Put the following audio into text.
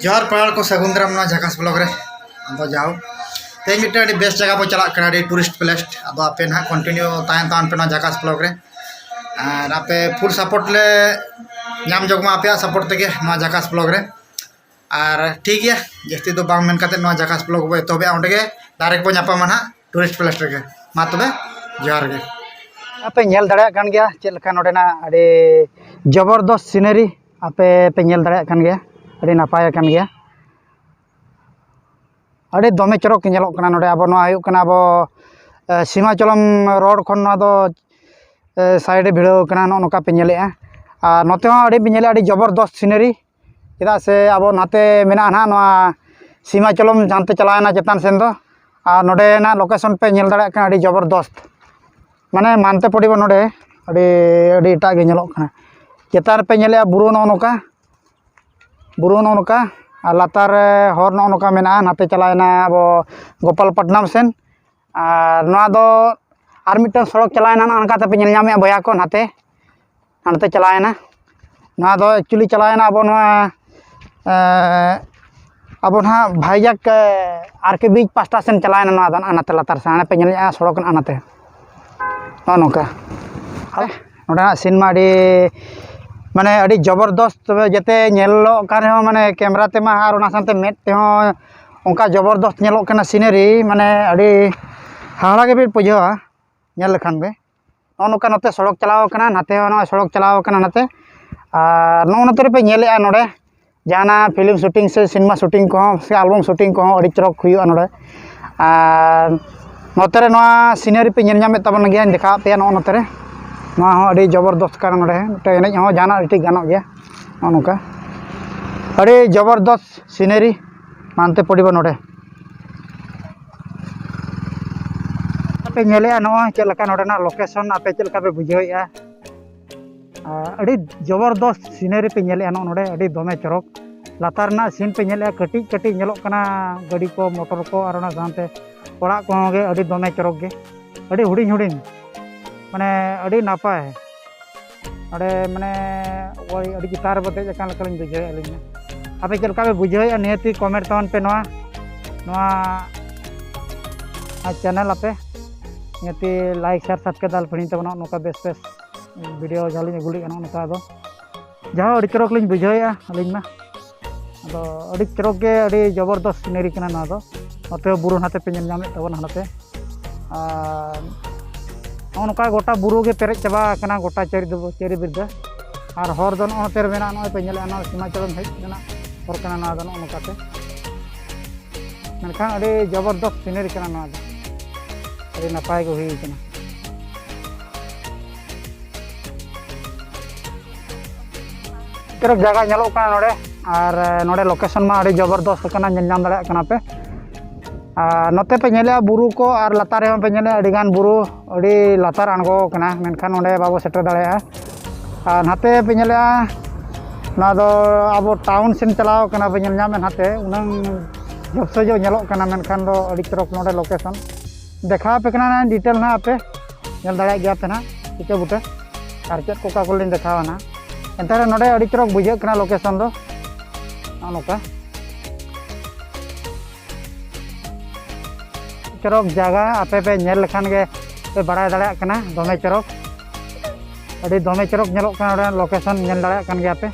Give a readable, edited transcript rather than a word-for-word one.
जोहार पड़ाल को सगुंदराम ना झाकास ब्लॉग रे अब जाओ ते मिट्टे बेस्ट जगह पर चला कना टूरिस्ट प्लेस अब आपे ना कंटिन्यू तायन तान पे ना झाकास ब्लॉग रे और आपे फुल सपोर्ट ले नाम जगमा आपे सपोर्ट तेगे ना झाकास ब्लॉग रे और ठीक है जस्ती तो बांग मेन काते ना झाकास ब्लॉग बे तबे ओंडे गे डायरेक्ट बो न्यापा ना टूरिस्ट प्लेस रे मा तबे जोहार गे आपे नेल दाड़ा कान गया चेल लका नोडेना अरे जबरदस्त सीनरी आपे पे नेल दाड़ा कान गया अरे नापाय कान गया अरे दमे चरक नेलोक कना नोडे अब नोआ हुयुक कना अब सीमाचलम रोड खन नोआ दो साइड भिड़ो कना नोका पे नेलेआ और नोते हो अरे पे नेले अरे जबरदस्त सीनरी चेदा से अब नाते मेना ना नोआ सीमाचलम जानते चलाना चेतान सेन दो और नोडे ना लोकेशन पे नेल दाड़ा कना अरे जबरदस्त माने मानते पड़िबो नोडे अड़ी अड़ी एटा गे नेलोक कना चेतान पे नेले बुरु नोका और लातार हर नोका मेना नाते चलाना अब गोपालपट्टनम सेन और नोआ दो आर मिटन सड़क चलाना अनकाते पे नेल नामे बया को नाते नाते चलाना नोआ दो एक्चुअली चलाना अब नोआ अब ना भाईजाक आर के बीच पास्टा सेन चलाना नोआ दो नाते लातार से पे नेल सड़क नाते नोका नोडा सीन माडी माने अड़ी जबरदस्त जते नेलो कान हो माने कैमरा ते मा आर ओना सानते मेट ते हो ओंका जबरदस्त नेलो कना सीनरी माने अड़ी हाड़ा के भी पुजवा नेल लखान बे नोका नते सड़क चलाव कना नाते हो सड़क चलाव कना नाते आ नोते पे नेले नोडे जाना फिल्म शूटिंग से सिनेमा शूटिंग को से एल्बम शूटिंग को अड़ी चरक हुयो नोडे आ नोते रे नोआ सीनरी पे नेल नामे तबन गया देखा पे नोते रे नोआ हो अड़ी जबरदस्त कर नोडे मिटे एने हो जाना अड़ी गानो गया नोका अड़ी जबरदस्त सीनरी मानते पड़िबो नोडे पे नेले नोआ चेल लका नोडेना लोकेशन आपे चेल लका पे बुझाइया अड़ी जबरदस्त सीनरी पे नेले नोडे अड़ी दमे चरक लातार ना सीन पे नेले कटी कटी नेलोक कना गाड़ी को मोटर को और ना सानते ओड़ा को गे अड़ी दमे चरक गे अड़ी हुडिंग हुडिंग माने अड़ी नापाय अड़े माने ओई अड़ी चितार बते जकान लकलिन बुझाय अलिन आपे चेल लका पे बुझाइया नियति कमेंट तवन पे नोआ चैनल आपे नियति लाइक शेयर सब्सक्राइब दाल फणी तबना नोका बेस बेस वीडियो जालिन गुली अना नोका दो जहाँ अड़ी चरक लिन बुझाइया अलिन मा अदो अड़ी चरक गे अड़ी जबरदस्त सीनरी कना ना दो नोते बुरु नाते पे नेल नामे तबन हाते नोका गोटा बुरु गे पेरेज चाबा कना गोटा चेरी बिरदा और हर दो नोते मेना नोय पे नेले ना सीमाचलम हेज कना हर कना ना दो नोकाते मेनखान अड़ी जबरदस्त सीनरी कना ना दो अड़ी नापाय गो हुई कना तरफ जगह नेलोक कना नोडे और नोडे लोकेशन मा अड़ी जबरदस्त कना नेल नाम दाड़ा कना पे नोते पे नेले बुरु को और लातार पे नेले अड़ीगान बुरु अड़ी लातार आणगो कना मेनखान नोडे बाबो सेटर दाड़ा और नाते पे नेले ना दो अब टाउन सेन चलाव कना पे नेल नामे नाते उनंग जबसे जो नेलोक कना मेनखान दो अड़ी चरक नोडे लोकेशन देखा पे कना डिटेल ना आपे नेल दाड़ा गया पे ना टिके बुटे और चेक कोका कोलिन देखावा ना एंतारे नोडे अड़ी चरक बुझे कना लोकेशन दो नोका चरक जगह आपे पे नेल लखान गे पे बड़ा दाड़ा कना दमे चरक अड़ी दमे चरक नेलोक कना लोकेशन नेल दाड़ा कन गया पे।